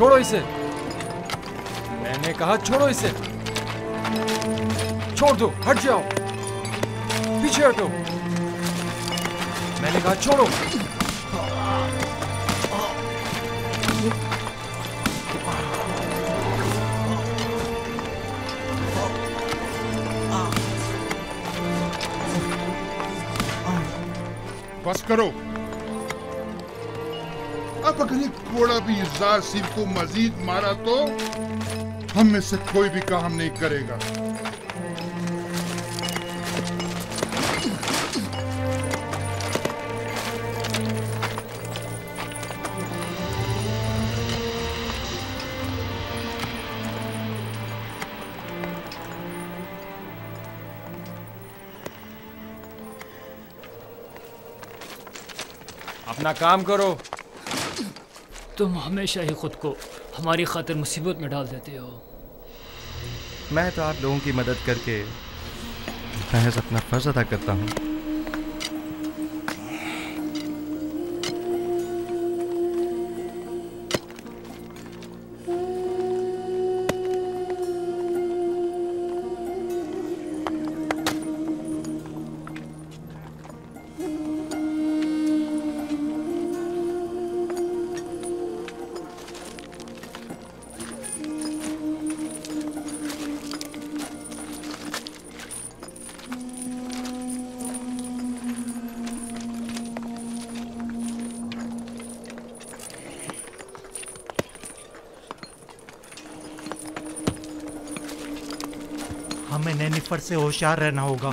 छोड़ो इसे। मैंने कहा छोड़ो इसे। छोड़ दो, हट जाओ, पीछे हटो। मैंने कहा छोड़ो। बस करो। अब अगर एक घोड़ा भी यूज़ार सिंह को मजीद मारा तो हम में से कोई भी काम नहीं करेगा। अपना काम करो। तुम हमेशा ही खुद को हमारी खातिर मुसीबत में डाल देते हो। मैं तो आप लोगों की मदद करके महज अपना फर्ज अदा करता हूँ। हमें नैनीफर से होशियार रहना होगा।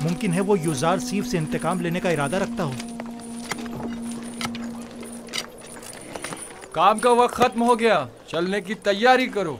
मुमकिन है वो यूज़ार सीफ से इंतकाम लेने का इरादा रखता हो। काम का वक्त खत्म हो गया, चलने की तैयारी करो।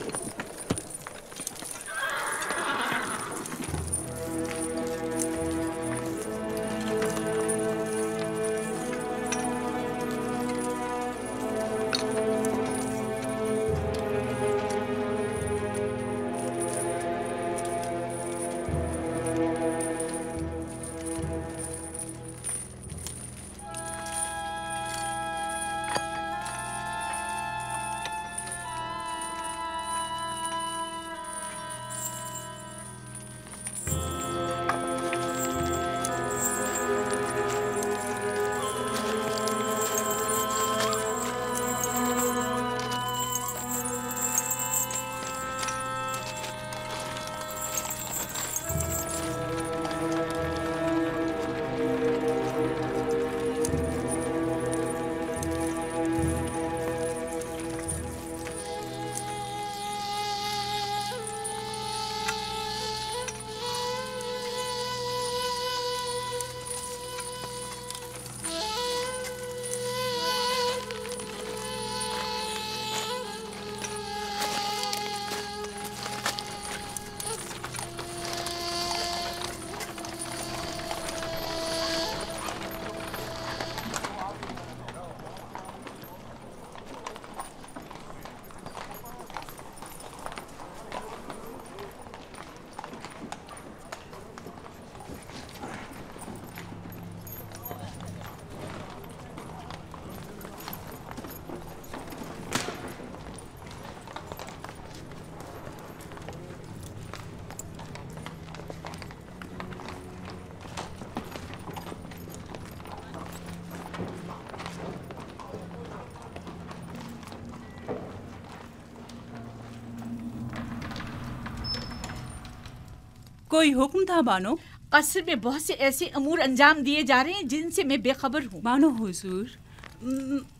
कोई हुक्म था बानो? कसर में बहुत से ऐसे अमूर अंजाम दिए जा रहे हैं जिनसे मैं बेखबर हूँ। बानो हुजूर,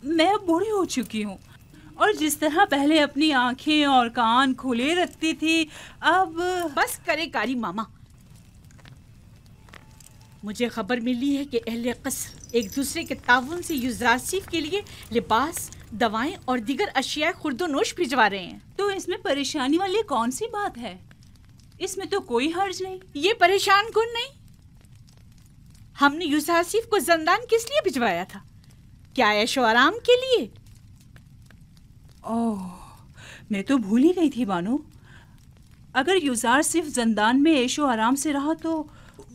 मैं अब बूढ़ी हो चुकी हूँ और जिस तरह पहले अपनी आंखें और कान खुले रखती थी अब बस करे कारी मामा। मुझे खबर मिली है कि अहले कसर एक दूसरे के ताउन से यूज़ारसीफ के लिए लिबास, दवाएं और दीगर अशिया खुर्दोनोश भिजवा रहे हैं। तो इसमें परेशानी वाली कौन सी बात है? इसमें तो कोई हर्ज नहीं। ये परेशान कौन नहीं। हमने यूज़ारसीफ को जंदान किस लिए भिजवाया था? क्या ऐशो आराम के लिए? ओह, मैं तो भूल ही गई थी बानो। अगर यूज़ारसीफ जंदान में ऐशो आराम से रहा तो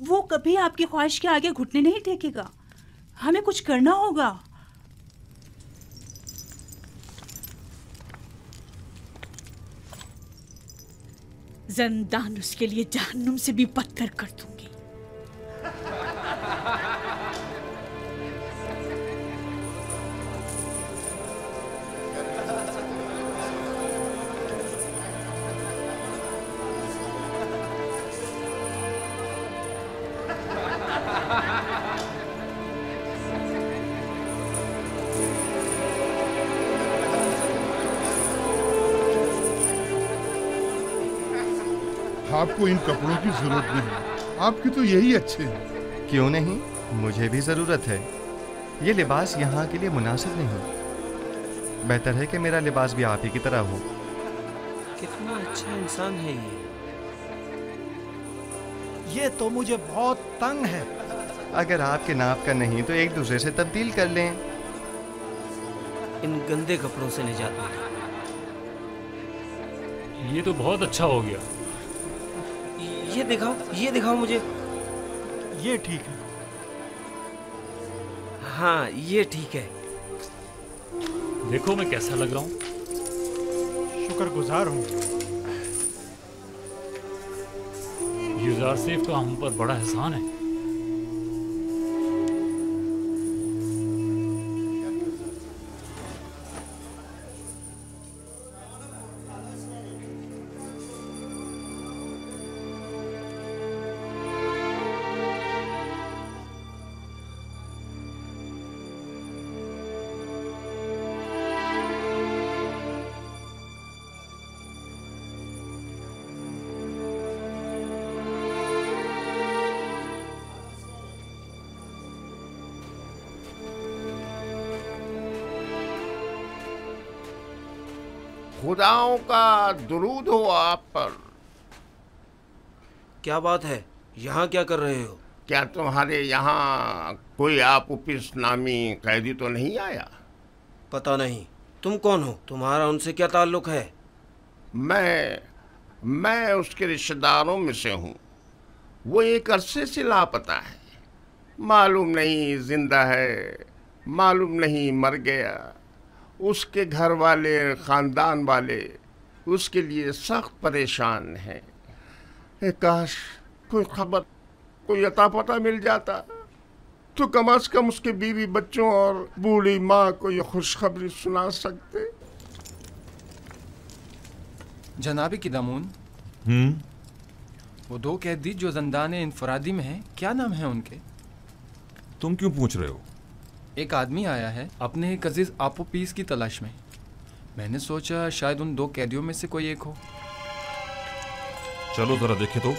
वो कभी आपकी ख्वाहिश के आगे घुटने नहीं टेकेगा। हमें कुछ करना होगा। जंदान उसके लिए जहन्नुम से भी बदतर कर दूंगी। आपको इन कपड़ों की जरूरत नहीं, आपके तो यही अच्छे हैं। क्यों नहीं, मुझे भी जरूरत है। ये लिबास यहाँ के लिए मुनासिब नहीं। बेहतर है कि मेरा लिबास भी आप ही की तरह हो। कितना अच्छा इंसान है ये तो मुझे बहुत तंग है। अगर आपके नाप का नहीं तो एक दूसरे से तब्दील कर लें। इन गंदे कपड़ों से निजात मिली। ये तो बहुत अच्छा हो गया। ये दिखाओ मुझे। ये ठीक है। हाँ ये ठीक है। देखो मैं कैसा लग रहा हूँ। शुक्रगुजार हूँ। यूजार सेफ का हम पर बड़ा एहसान है। खुदाओं का दुरूद हो आप पर। क्या बात है, यहाँ क्या कर रहे हो? क्या तुम्हारे यहाँ कोई आपुपिस नामी कैदी तो नहीं आया? पता नहीं। तुम कौन हो? तुम्हारा उनसे क्या ताल्लुक है? मैं उसके रिश्तेदारों में से हूँ। वो एक अरसे से लापता है। मालूम नहीं जिंदा है, मालूम नहीं मर गया। उसके घर वाले, ख़ानदान वाले उसके लिए सख्त परेशान हैं। काश कोई खबर, कोई अता पता मिल जाता तो कम से कम उसके बीवी बच्चों और बूढ़ी माँ को ये खुशखबरी सुना सकते। जनाबी क़िदामून, वो दो कैदी जो ज़ंदान इंफरादी में हैं, क्या नाम है उनके? तुम क्यों पूछ रहे हो? एक आदमी आया है अपने एक अजीज आपोपीस की तलाश में। मैंने सोचा शायद उन दो कैदियों में से कोई एक हो। चलो जरा देखे तो।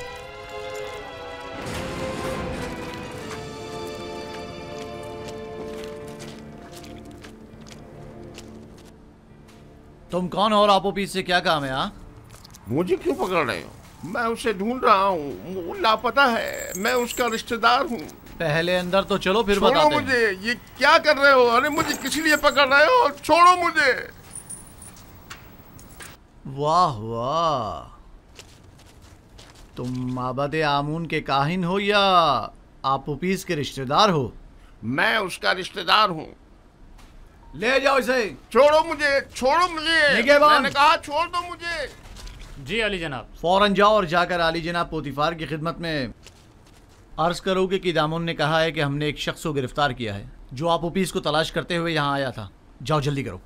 तुम कौन हो और आपोपीस से क्या काम है? हाँ, मुझे क्यों पकड़ रहे हो? मैं उसे ढूंढ रहा हूँ, वो लापता है। मैं उसका रिश्तेदार हूँ। पहले अंदर तो चलो फिर छोड़ो बताते मुझे। ये क्या कर रहे हो? अरे मुझे किस लिए पकड़ रहे हो? छोड़ो मुझे। वाह वाह, तुम माबद आमून के काहिन हो या आपोपीस के रिश्तेदार हो? मैं उसका रिश्तेदार हूँ। ले जाओ इसे। छोड़ो मुझे, छोड़ो मुझे। निगहबान। मैंने कहा छोड़ दो मुझे। जी अली जनाब। फौरन जाओ और जाकर आली जनाब पोतीफार की खिदमत में अर्ज करो कि क़िदामून ने कहा है कि हमने एक शख्स को गिरफ्तार किया है जो आपोपीस को तलाश करते हुए यहाँ आया था। जाओ जल्दी करो।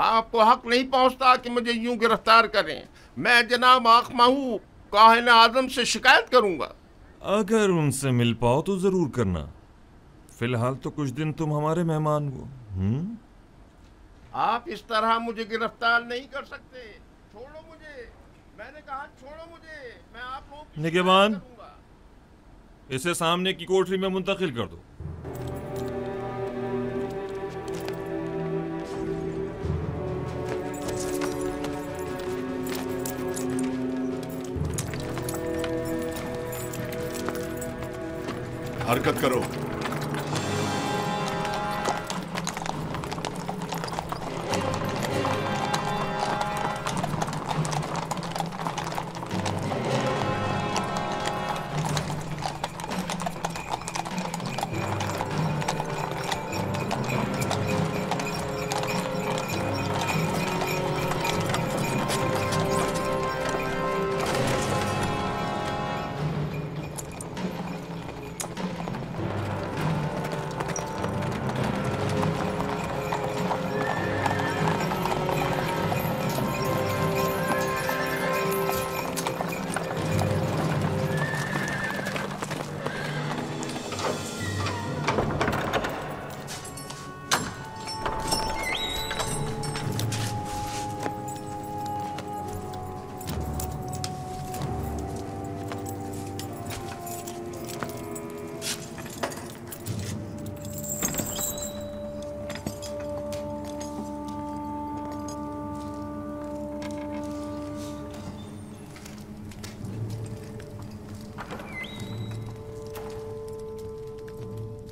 आपको हक नहीं पहुंचता कि मुझे यूं गिरफ्तार करें। मैं जनाब आखमाहू काहिन आदम से शिकायत करूंगा। अगर उनसे मिल पाओ तो जरूर करना। फिलहाल तो कुछ दिन तुम हमारे मेहमान हो। आप इस तरह मुझे गिरफ्तार नहीं कर सकते। छोड़ो मुझे। मैंने कहा छोड़ो मुझे। मैं आप लोगों की निगहबान, शिकायत करूंगा। इसे सामने की कोठरी में मुंतकिल कर दो। हरकत करो।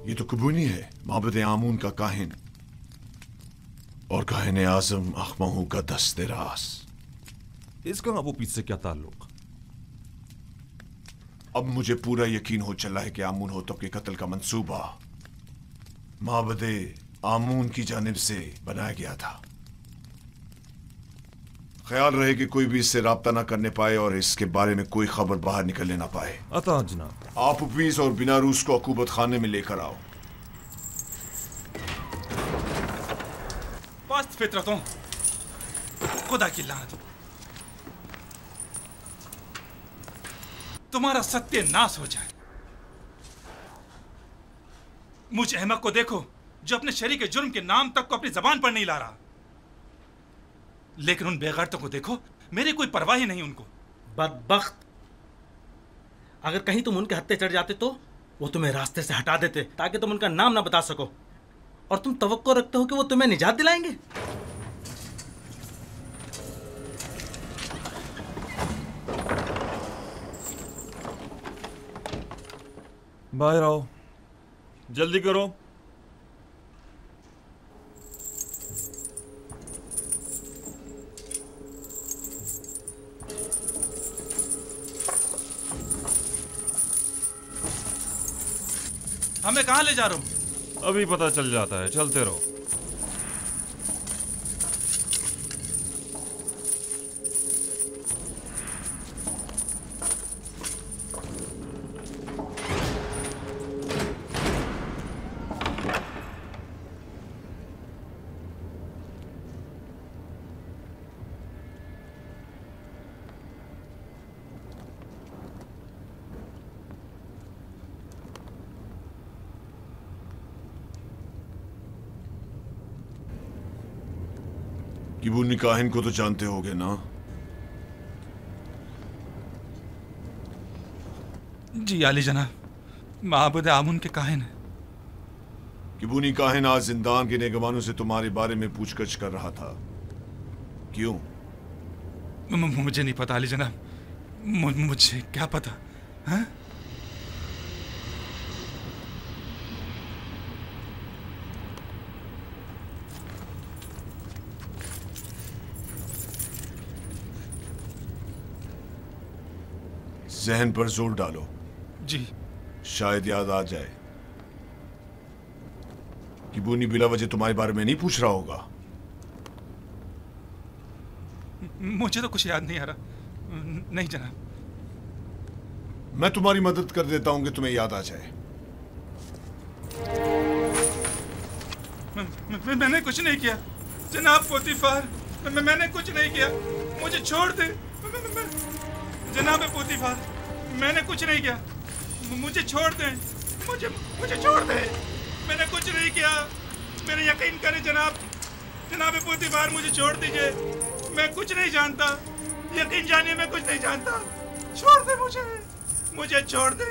ये तो कुबूनी है, माबद आमून का काहिन और काहिन आजम अखमहू का दस्ते रास। इसका अबू पीस से क्या ताल्लुक? अब मुझे पूरा यकीन हो चला है कि आमून होतब के कत्ल का मंसूबा माबद आमून की जानिब से बनाया गया था। ख्याल रहे कि कोई भी इससे राब्ता ना करने पाए और इसके बारे में कोई खबर बाहर निकलने ना पाए। अता जनाब। आप उपीस और बिना रूस को अकूबत खाने में लेकर आओ। पास्त फितरतों, खुदा की लानत, तुम्हारा सत्यानाश हो जाए। मुझ अहमक को देखो जो अपने शरीक के जुर्म के नाम तक को अपनी जबान पर नहीं ला रहा, लेकिन उन बेगैरतों को देखो, मेरी कोई परवाह ही नहीं उनको। बदबख्त, अगर कहीं तुम उनके हत्थे चढ़ जाते तो वो तुम्हें रास्ते से हटा देते ताकि तुम उनका नाम ना बता सको, और तुम तवक्को रखते हो कि वो तुम्हें निजात दिलाएंगे। बाहर आओ, जल्दी करो। हमें कहाँ ले जा रहे हो? अभी पता चल जाता है, चलते रहो। किबूनी काहिन को तो जानते होगे ना? जी आली जनाब, माबूद आमून के काहिन है। किबूनी काहिन आज जिंदान के नेगवानों से तुम्हारे बारे में पूछगछ कर रहा था, क्यों? मुझे नहीं पता आली जनाब, मुझे क्या पता। हाँ? जहन पर जोर डालो। जी। शायद याद आ जाए। किबूनी बिला वजह तुम्हारे बारे में नहीं पूछ रहा होगा। मुझे तो कुछ याद नहीं आ रहा। नहीं जनाब। मैं तुम्हारी मदद कर देता हूं कि तुम्हें याद आ जाए। मैंने कुछ नहीं किया जनाब पोतीफार, मैंने कुछ नहीं किया, मुझे छोड़ दे जनाब पोतीफार, मैंने कुछ नहीं किया, मुझे छोड़ दे, मुझे छोड़ दे, मैंने कुछ नहीं किया, मेरे यकीन करें जनाब पोतीफार, मुझे छोड़ दीजिए, मैं कुछ नहीं जानता, यकीन जानिए मैं कुछ नहीं जानता, छोड़ दे मुझे छोड़ दे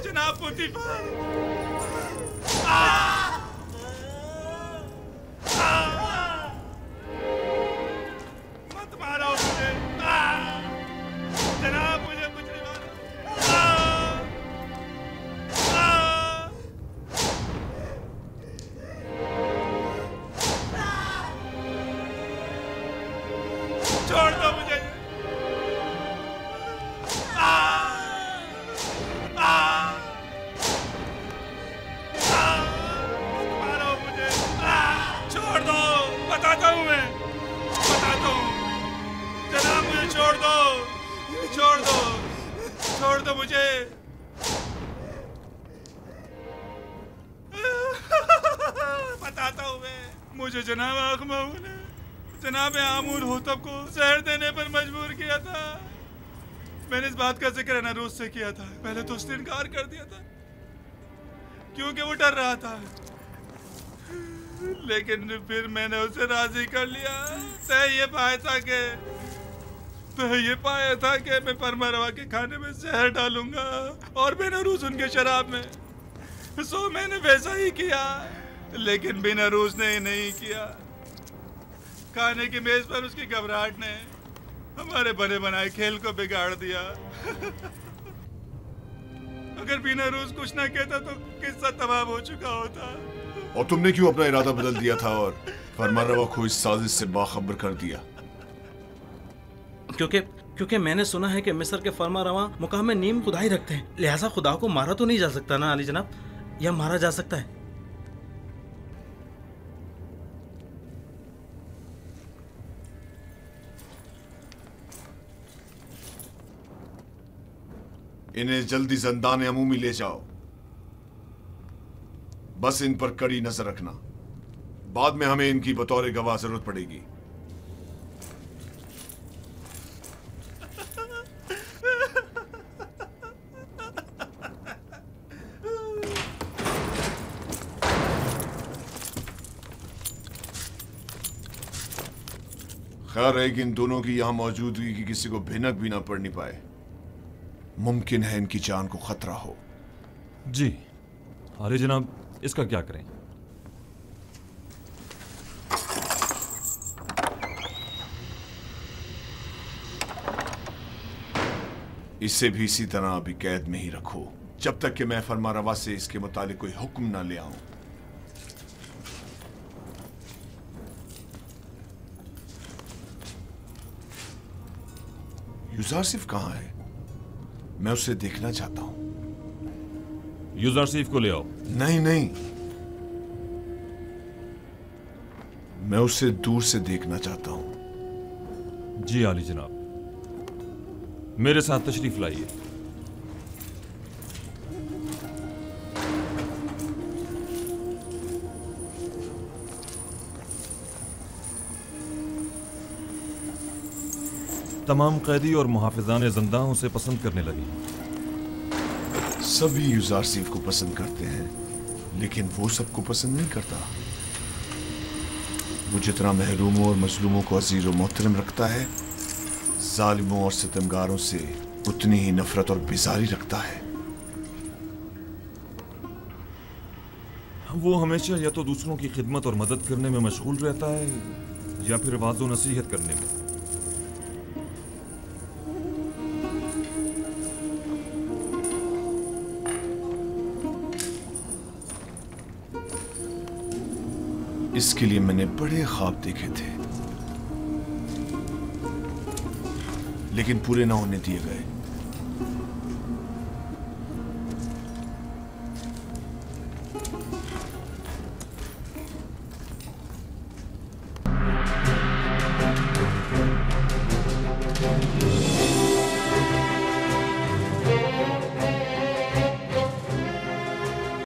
जनाब पोतीफार। मत मारो मुझे जनाब, मुझे कुछ नहीं मारो। छोड़ दो मुझे। मारो मुझे, छोड़ दो, बताता हूँ मैं, बताता हूँ। जनाब मुझे छोड़ दो, छोड़ दो, छोड़ दो मुझे। बताता हूँ मैं, मुझे जनाब आँख मामू ने जनाब आमूर होतब को जहर देने पर मजबूर किया था। मैंने इस बात का जिक्र नरूस से किया था। पहले तो उसने इनकार कर दिया था क्योंकि वो डर रहा था, लेकिन फिर मैंने उसे राजी कर लिया। तय ये पाया था कि मैं परमरवा के खाने में जहर डालूंगा और बेनरूस उनके शराब में। सो मैंने वैसा ही किया, लेकिन बेनरूस ने नहीं किया। खाने की मेज पर उसकी घबराहट ने हमारे बने बनाए खेल को बिगाड़ दिया। अगर बेनरूस कुछ ना कहता तो किस्सा तमाम हो चुका होता। और तुमने क्यों अपना इरादा बदल दिया था और फरमानरवा को इस साजिश से बाखबर कर दिया? क्योंकि मैंने सुना है कि मिस्र के फरमानरवा मुकाम में नीम खुदाई रखते हैं, लिहाजा खुदा को मारा तो नहीं जा सकता ना अली जनाब, या मारा जा सकता है? इन्हें जल्दी ज़ंदान अमूमी ले जाओ। बस इन पर कड़ी नजर रखना, बाद में हमें इनकी बतौर गवाह जरूरत पड़ेगी। खैर है कि इन दोनों की यहां मौजूदगी की किसी को भिनक भी ना पड़नी पाए। मुमकिन है इनकी जान को खतरा हो। जी अरे जनाब, इसका क्या करें? इसे भी इसी तरह अभी कैद में ही रखो, जब तक कि मैं फरमानरवा से इसके मुतालिक कोई हुक्म ना ले आऊं। यूजारसिफ कहां है? मैं उसे देखना चाहता हूं। यूजारसिफ को ले आओ। नहीं नहीं, मैं उसे दूर से देखना चाहता हूं। जी आली जनाब, मेरे साथ तशरीफ लाइए। तमाम कैदी और मुहाफिजान ज़िंदा उसे पसंद करने लगे। सभी यूजारसिफ को पसंद करते हैं, लेकिन वो सबको पसंद नहीं करता। वो जितना महरूमों और मजलूमों को अजीज और मोहतरम रखता है, जालिमों और सितमगारों से उतनी ही नफरत और बेजारी रखता है। वो हमेशा या तो दूसरों की खिदमत और मदद करने में मशगूल रहता है या फिर वाज़ो नसीहत करने में। इसके लिए मैंने बड़े ख्वाब देखे थे, लेकिन पूरे ना होने दिए गए।